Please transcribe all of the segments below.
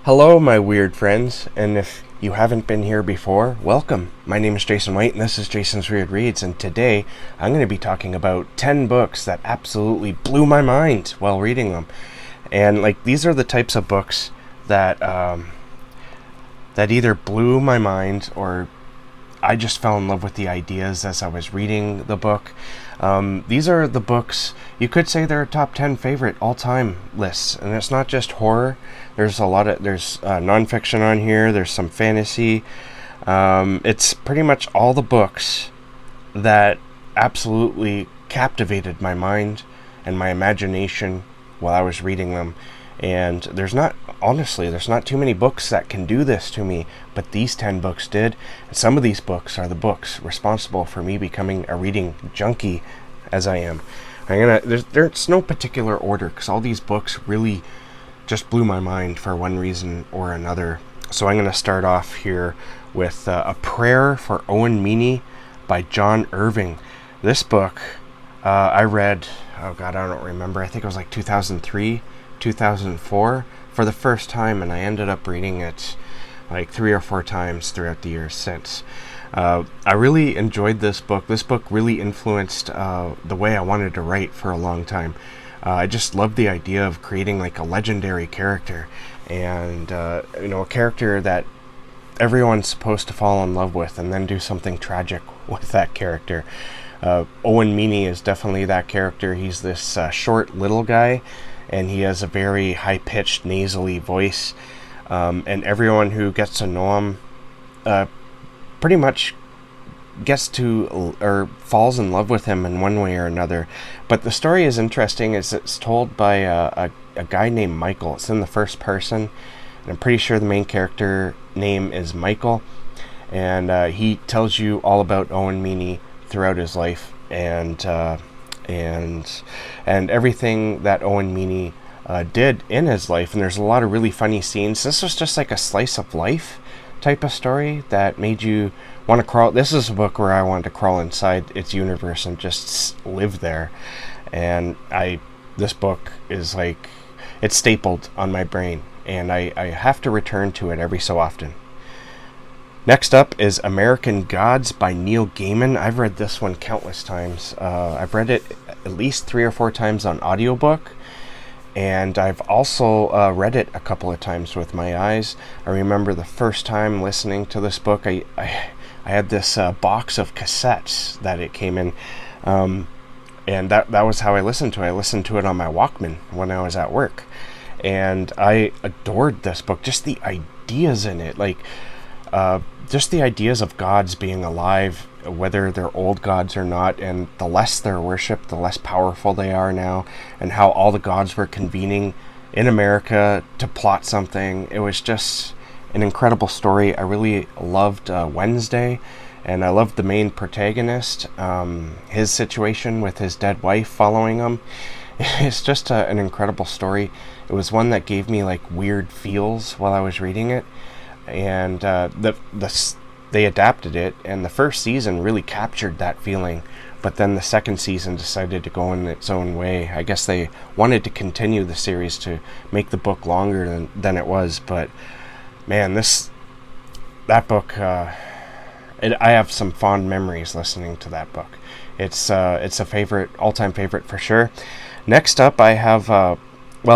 Hello, my weird friends, and if you haven't been here before, welcome. My name is Jason White, and this is Jason's Weird Reads, and today I'm going to be talking about 10 books that absolutely blew my mind while reading them. And, these are the types of books that either blew my mind or I just fell in love with the ideas as I was reading the book. These are the books, you could say they're top 10 favorite all-time lists, and it's not just horror. There's nonfiction on here, there's some fantasy. It's pretty much all the books that absolutely captivated my mind and my imagination while I was reading them. And there's not too many books that can do this to me, but these 10 books did. And some of these books are the books responsible for me becoming a reading junkie as I am. There's no particular order, because all these books really just blew my mind for one reason or another. So I'm going to start off here with A Prayer for Owen Meany by John Irving. This book I read, I don't remember, I think it was 2003, 2004 for the first time, and I ended up reading it 3 or 4 times throughout the years since. I really enjoyed this book. This book really influenced the way I wanted to write for a long time. I just loved the idea of creating a legendary character, and a character that everyone's supposed to fall in love with, and then do something tragic with that character. Owen Meany is definitely that character. He's this short little guy, and he has a very high-pitched, nasally voice. And everyone who gets to know him pretty much gets to or falls in love with him in one way or another. But the story is interesting as it's told by a guy named Michael. It's in the first person, and I'm pretty sure the main character name is Michael. And he tells you all about Owen Meany throughout his life, and everything that Owen Meany did in his life. And there's a lot of really funny scenes. This was just a slice of life type of story that made you want to crawl. This is a book where I wanted to crawl inside its universe and just live there. And this book is it's stapled on my brain, and I have to return to it every so often. Next up is American Gods by Neil Gaiman. I've read this one countless times. I've read it at least 3 or 4 times on audiobook, and I've also read it a couple of times with my eyes. I remember the first time listening to this book, I had this box of cassettes that it came in, and that was how I listened to it. I listened to it on my Walkman when I was at work, and I adored this book. Just the ideas in it, just the ideas of gods being alive, whether they're old gods or not, and the less they're worshipped, the less powerful they are now, and how all the gods were convening in America to plot something. It was just an incredible story. I really loved Wednesday, and I loved the main protagonist, his situation with his dead wife following him. It's just an incredible story. It was one that gave me weird feels while I was reading it. And they adapted it, and the first season really captured that feeling, but then the second season decided to go in its own way. I guess they wanted to continue the series to make the book longer than it was, but man, that book, I have some fond memories listening to that book. It's a all-time favorite for sure. Next up, I have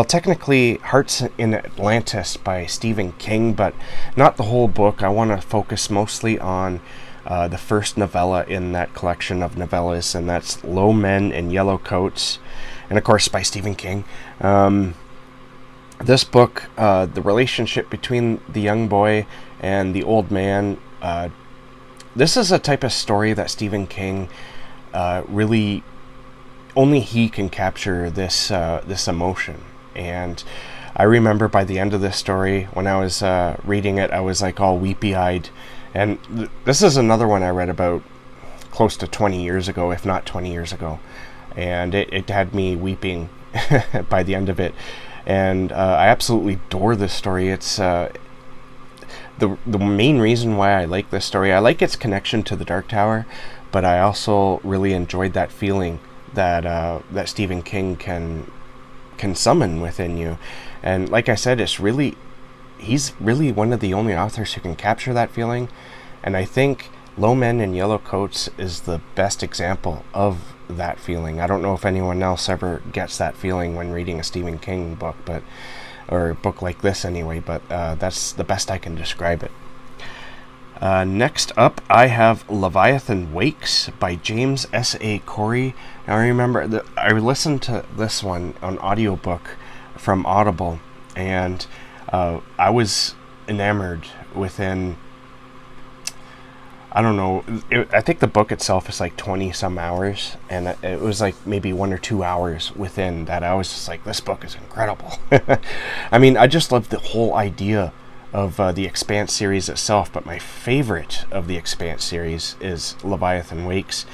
technically Hearts in Atlantis by Stephen King, but not the whole book. I want to focus mostly on the first novella in that collection of novellas, and that's Low Men in Yellow Coats, and of course by Stephen King. This book, the relationship between the young boy and the old man, this is a type of story that Stephen King really, only he can capture this emotion. And I remember by the end of this story, when I was reading it, I was all weepy-eyed. And this is another one I read about close to 20 years ago, if not 20 years ago. And it had me weeping by the end of it. And I absolutely adore this story. It's the main reason why I like this story. I like its connection to the Dark Tower, but I also really enjoyed that feeling that Stephen King can summon within you. And like I said, it's really he's really one of the only authors who can capture that feeling. And I think Low Men in Yellow Coats is the best example of that feeling. I don't know if anyone else ever gets that feeling when reading a Stephen King book, or a book like this anyway, but that's the best I can describe it. Next up, I have Leviathan Wakes by James S.A. Corey. Now, I remember I listened to this one on audiobook from Audible, and I was enamored within, I don't know, I think the book itself is like 20 some hours, and it was like maybe 1 or 2 hours within that I was just like, this book is incredible. I mean, I just love the whole idea of the Expanse series itself, but my favorite of the Expanse series is Leviathan Wakes,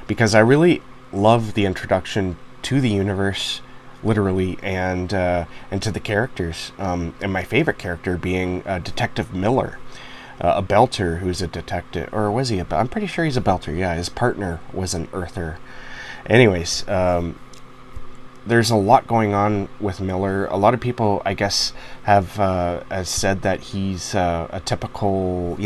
because I really love the introduction to the universe, literally, and to the characters, and my favorite character being Detective Miller, a Belter who's a detective, or was he I'm pretty sure he's a Belter, yeah, his partner was an Earther. Anyways, there's a lot going on with Miller. A lot of people, I guess, have said that he's a typical,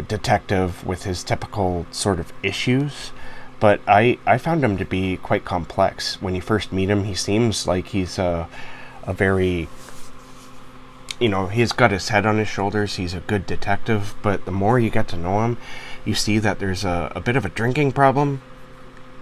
detective with his typical sort of issues. But I found him to be quite complex. When you first meet him, he seems like he's a very, he's got his head on his shoulders. He's a good detective. But the more you get to know him, you see that there's a bit of a drinking problem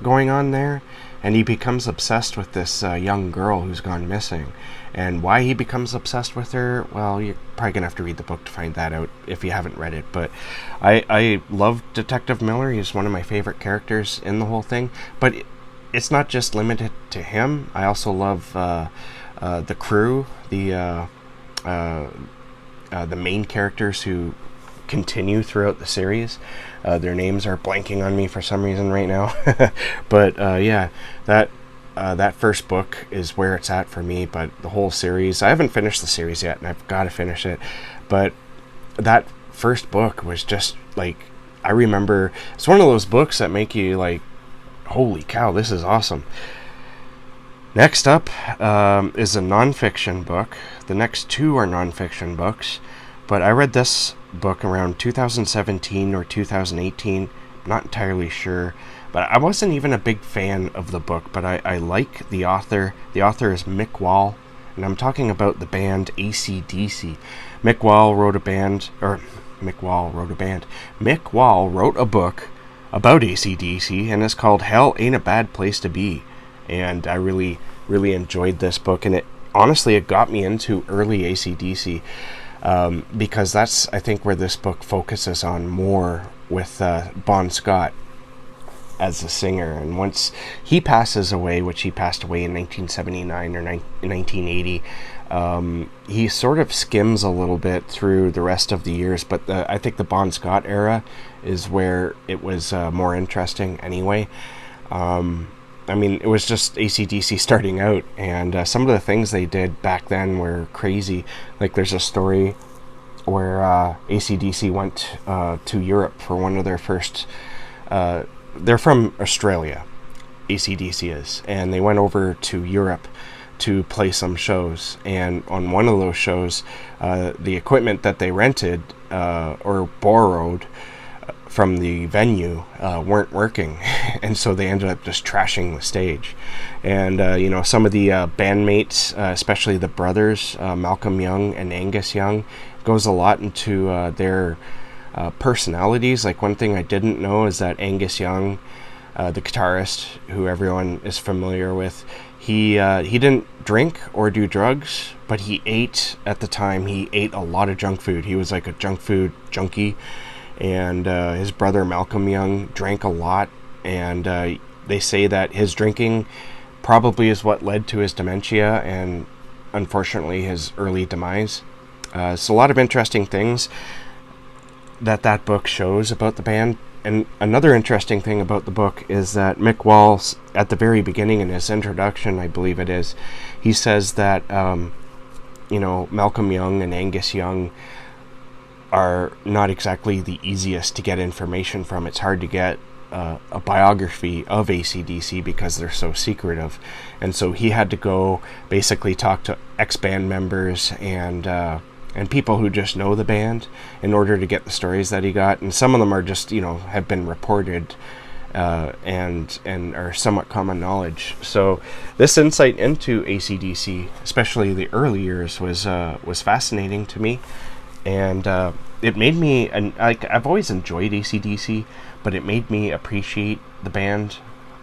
going on there. And he becomes obsessed with this young girl who's gone missing. And why he becomes obsessed with her, well, you're probably going to have to read the book to find that out if you haven't read it. But I love Detective Miller. He's one of my favorite characters in the whole thing. But it's not just limited to him. I also love the crew, the main characters who continue throughout the series. Their names are blanking on me for some reason right now. But yeah, that first book is where it's at for me. But the whole series, I haven't finished the series yet, and I've got to finish it. But that first book was just like, I remember, it's one of those books that make you like, holy cow, this is awesome. Next up is a nonfiction book. The next two are nonfiction books, but I read this book around 2017 or 2018, not entirely sure, but I wasn't even a big fan of the book, but I like the author. The author is Mick Wall, and I'm talking about the band AC/DC. Mick Wall wrote a book about AC/DC, and it's called Hell Ain't a Bad Place to Be, and I really, really enjoyed this book, and it got me into early AC/DC. Because that's, I think, where this book focuses on more with Bon Scott as a singer. And once he passes away, which he passed away in 1979 or 1980, he sort of skims a little bit through the rest of the years. But I think the Bon Scott era is where it was more interesting anyway. I mean, it was just AC/DC starting out, and some of the things they did back then were crazy. Like, there's a story where AC/DC went to Europe for one of their first... they're from Australia, AC/DC is, and they went over to Europe to play some shows. And on one of those shows, the equipment that they rented or borrowed from the venue weren't working, and so they ended up just trashing the stage. And some of the bandmates, especially the brothers, Malcolm Young and Angus Young, goes a lot into their personalities. Like, one thing I didn't know is that Angus Young, the guitarist who everyone is familiar with, he didn't drink or do drugs, but he ate a lot of junk food. He was like a junk food junkie. And his brother Malcolm Young drank a lot, and they say that his drinking probably is what led to his dementia and, unfortunately, his early demise. So a lot of interesting things that book shows about the band. And another interesting thing about the book is that Mick Wall, at the very beginning in his introduction, I believe it is, he says that Malcolm Young and Angus Young are not exactly the easiest to get information from. It's hard to get a biography of AC/DC because they're so secretive, and so he had to go basically talk to ex-band members and people who just know the band in order to get the stories that he got, and some of them are just have been reported and are somewhat common knowledge. So this insight into AC/DC, especially the early years, was fascinating to me, and it made me, and I've always enjoyed AC/DC, but it made me appreciate the band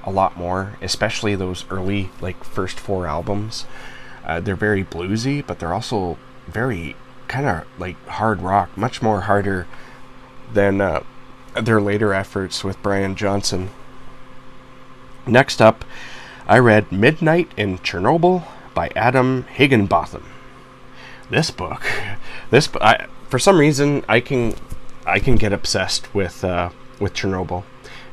a lot more, especially those early first 4 albums. They're very bluesy, but they're also very kind of hard rock, much more harder than their later efforts with Brian Johnson. Next up, I read Midnight in Chernobyl by Adam Higginbotham. This book, for some reason, I can get obsessed with Chernobyl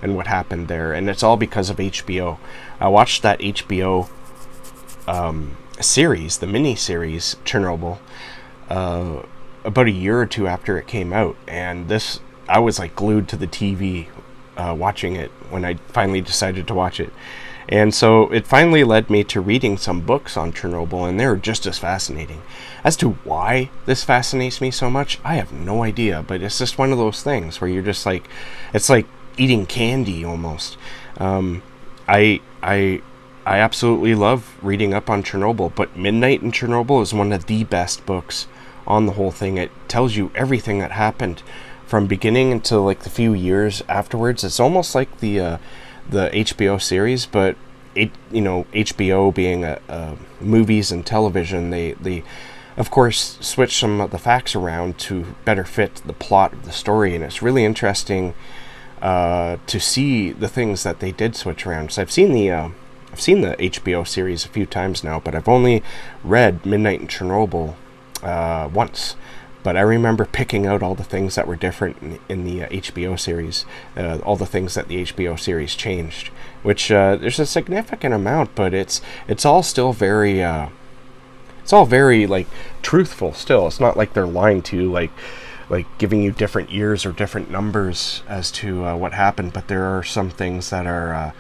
and what happened there, and it's all because of HBO. I watched that HBO series, the mini-series Chernobyl, about a year or two after it came out, and I was glued to the TV watching it when I finally decided to watch it. And so it finally led me to reading some books on Chernobyl, and they were just as fascinating. As to why this fascinates me so much, I have no idea, but it's just one of those things where you're just it's like eating candy almost. I absolutely love reading up on Chernobyl, but Midnight in Chernobyl is one of the best books on the whole thing. It tells you everything that happened from beginning until the few years afterwards. It's almost like the HBO series, but HBO being a movies and television, they of course switch some of the facts around to better fit the plot of the story, and it's really interesting to see the things that they did switch around. So I've seen the HBO series a few times now, but I've only read Midnight in Chernobyl once. But I remember picking out all the things that were different in the HBO series, all the things that the HBO series changed, which there's a significant amount, but it's all still very truthful still. It's not like they're lying to you, like giving you different years or different numbers as to what happened, but there are some things that are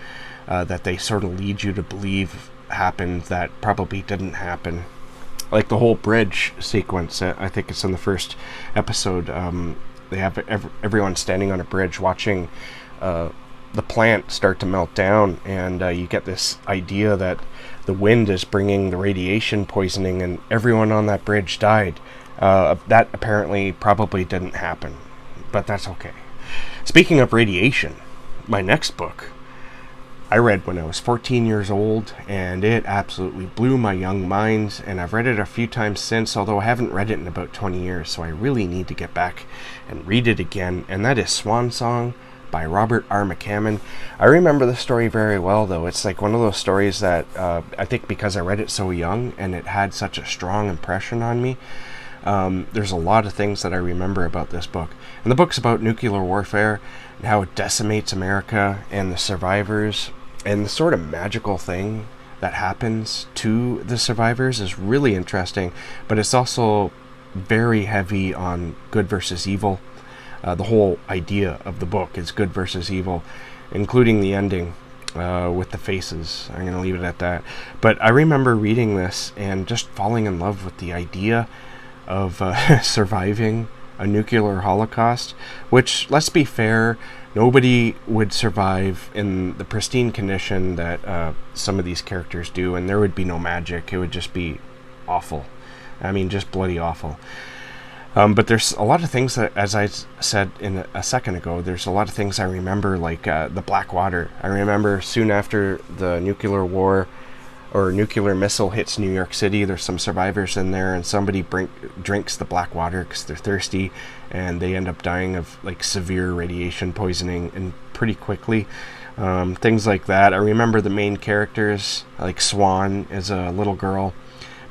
that they sort of lead you to believe happened that probably didn't happen. Like the whole bridge sequence, I think it's in the first episode. They have everyone standing on a bridge watching the plant start to melt down, and you get this idea that the wind is bringing the radiation poisoning, and everyone on that bridge died. That apparently probably didn't happen, but that's okay. Speaking of radiation, my next book I read when I was 14 years old, and it absolutely blew my young mind, and I've read it a few times since, although I haven't read it in about 20 years, so I really need to get back and read it again, and that is Swan Song by Robert R. McCammon. I remember the story very well, though. It's one of those stories that I think because I read it so young, and it had such a strong impression on me, there's a lot of things that I remember about this book. And the book's about nuclear warfare and how it decimates America and the survivors, and the sort of magical thing that happens to the survivors is really interesting, but it's also very heavy on good versus evil. The whole idea of the book is good versus evil, including the ending with the faces. I'm going to leave it at that. But I remember reading this and just falling in love with the idea of surviving a nuclear holocaust, which, let's be fair, nobody would survive in the pristine condition that some of these characters do, and there would be no magic. It would just be awful. I mean, just bloody awful. But there's a lot of things that, as I said a second ago, there's a lot of things I remember, like the Black Water. I remember soon after the nuclear war or nuclear missile hits New York City, there's some survivors in there, and somebody drinks the black water because they're thirsty, and they end up dying of severe radiation poisoning and pretty quickly. Things like that. I remember the main characters, like Swan is a little girl.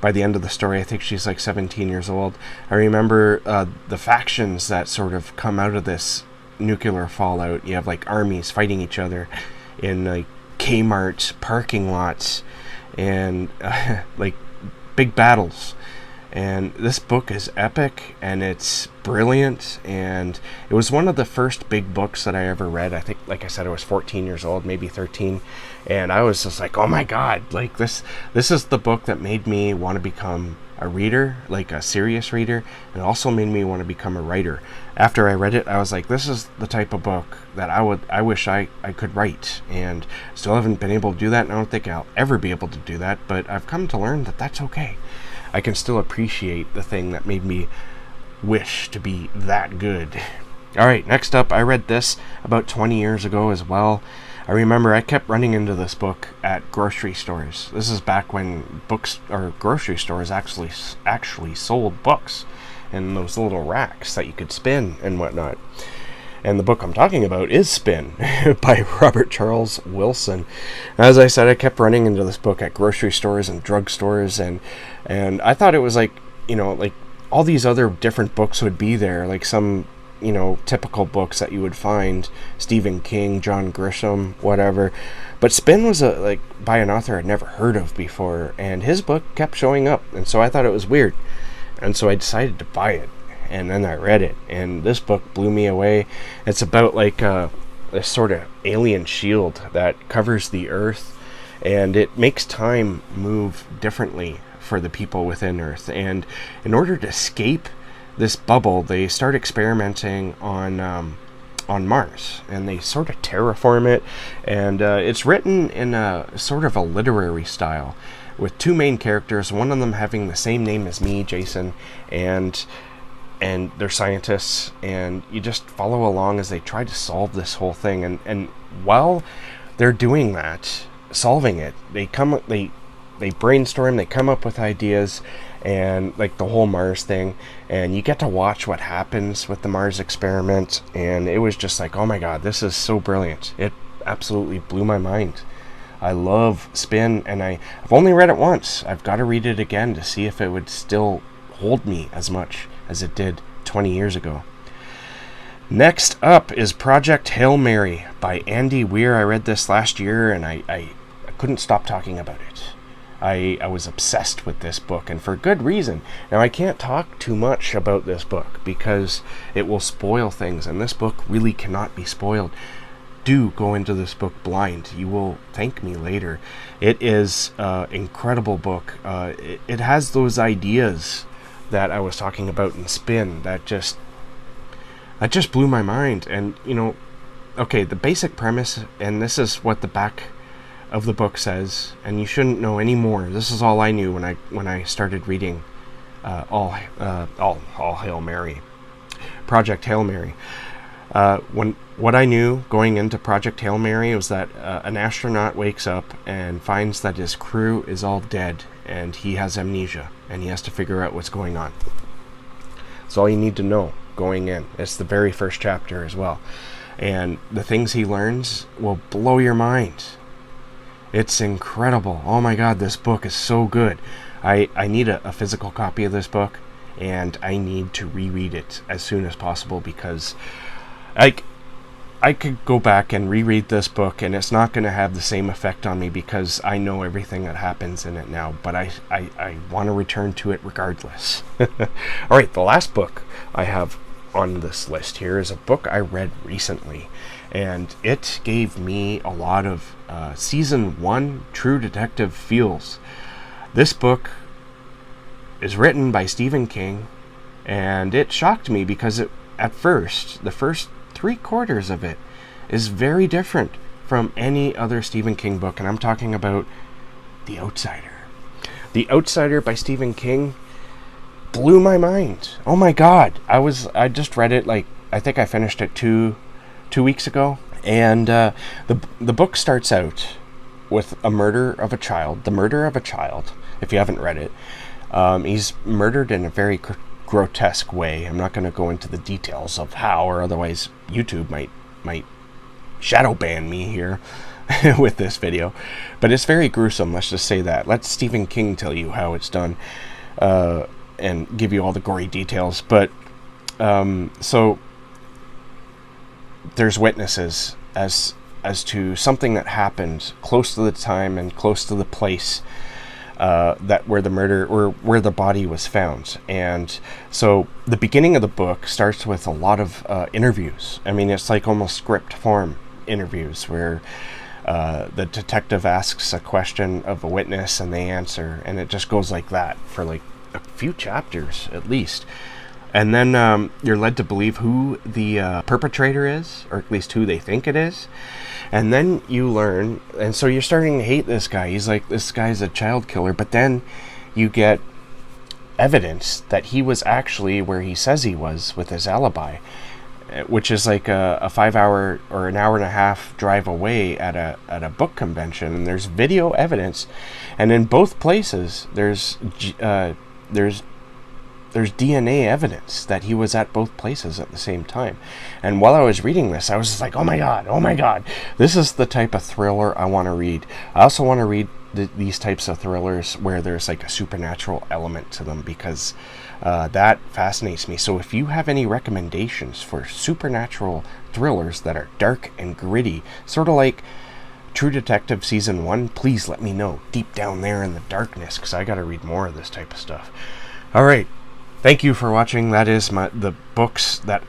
By the end of the story, I think she's 17 years old. I remember the factions that sort of come out of this nuclear fallout. You have armies fighting each other in Kmart parking lots, and big battles. And this book is epic, and it's brilliant, and it was one of the first big books that I ever read. I think, like I said, I was 14 years old, maybe 13, and I was just like, oh my god, like this is the book that made me want to become a reader, like a serious reader, and also made me want to become a writer. After I read it, I was like, this is the type of book that I wish I could write, and still haven't been able to do that, and I don't think I'll ever be able to do that, but I've come to learn that that's okay. I can still appreciate the thing that made me wish to be that good. Alright, next up, I read this about 20 years ago as well. I remember I kept running into this book at grocery stores. This is back when books or grocery stores actually sold books in those little racks that you could spin and whatnot. And the book I'm talking about is Spin by Robert Charles Wilson. As I said, I kept running into this book at grocery stores and drugstores, and I thought it was like, like all these other different books would be there, like some, typical books that you would find, Stephen King, John Grisham, whatever. But Spin was by an author I'd never heard of before, and his book kept showing up, and so I thought it was weird. And so I decided to buy it. And then I read it, and this book blew me away. It's about like this sort of alien shield that covers the Earth, and it makes time move differently for the people within Earth. And in order to escape this bubble, they start experimenting on Mars, and they sort of terraform it. And it's written in a sort of a literary style, with two main characters, one of them having the same name as me, Jason, and they're scientists, and you just follow along as they try to solve this whole thing. And while they're doing that, solving it, they brainstorm, they come up with ideas, and like the whole Mars thing, and you get to watch what happens with the Mars experiment. And it was just like, oh my god, this is so brilliant. It absolutely blew my mind. I love Spin, and I've only read it once. I've got to read it again to see if it would still hold me as much as it did 20 years ago. Next up is Project Hail Mary by Andy Weir. I read this last year, and I couldn't stop talking about it. I was obsessed with this book, and for good reason. Now, I can't talk too much about this book because it will spoil things, and this book really cannot be spoiled. Do go into this book blind. You will thank me later. It is an incredible book. It has those ideas that I was talking about in Spin that just blew my mind. And okay, the basic premise, and this is what the back of the book says, and you shouldn't know any more. This is all I knew when I started reading all Hail Mary, Project Hail Mary. What I knew going into Project Hail Mary was that an astronaut wakes up and finds that his crew is all dead, and he has amnesia, and he has to figure out what's going on. That's all you need to know going in. It's the very first chapter as well. And the things he learns will blow your mind. It's incredible. Oh my god, this book is so good. I need a physical copy of this book, and I need to reread it as soon as possible, because I could go back and reread this book, and it's not going to have the same effect on me because I know everything that happens in it now, but I want to return to it regardless. Alright, the last book I have on this list here is a book I read recently, and it gave me a lot of Season 1 True Detective feels. This book is written by Stephen King, and it shocked me because at first, the first 3/4 of it is very different from any other Stephen King book, and I'm talking about The Outsider. The Outsider by Stephen King blew my mind. Oh my god. I just read it, I think I finished it two weeks ago, and the book starts out with the murder of a child. If you haven't read it, he's murdered in a very grotesque way. I'm not going to go into the details of how, or otherwise YouTube might shadow ban me here with this video, but it's very gruesome. Let's just say that. Let Stephen King tell you how it's done, and give you all the gory details. But so there's witnesses as to something that happened close to the time and close to the place that where the murder or where the body was found. And so the beginning of the book starts with a lot of interviews. I mean, it's like almost script form interviews where the detective asks a question of a witness and they answer, and it just goes like that for like a few chapters at least. And then you're led to believe who the perpetrator is, or at least who they think it is. And then you learn, and so you're starting to hate this guy. He's like, this guy's a child killer. But then you get evidence that he was actually where he says he was with his alibi, which is like a 5 hour or an hour and a half drive away at a book convention. And there's video evidence. And in both places, there's DNA evidence that he was at both places at the same time. And while I was reading this, I was just like, oh my god, this is the type of thriller I want to read. I also want to read these types of thrillers where there's like a supernatural element to them, because that fascinates me. So if you have any recommendations for supernatural thrillers that are dark and gritty, sort of like True Detective Season 1, please let me know deep down there in the darkness, because I got to read more of this type of stuff. Alright, thank you for watching. That is all the books that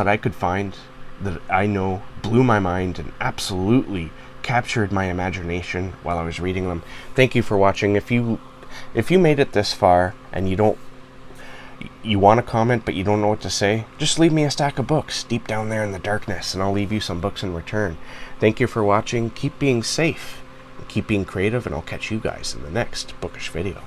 I could find that I know blew my mind and absolutely captured my imagination while I was reading them. Thank you for watching. If you made it this far and you want to comment but you don't know what to say, just leave me a stack of books deep down there in the darkness and I'll leave you some books in return. Thank you for watching. Keep being safe and keep being creative, and I'll catch you guys in the next bookish video.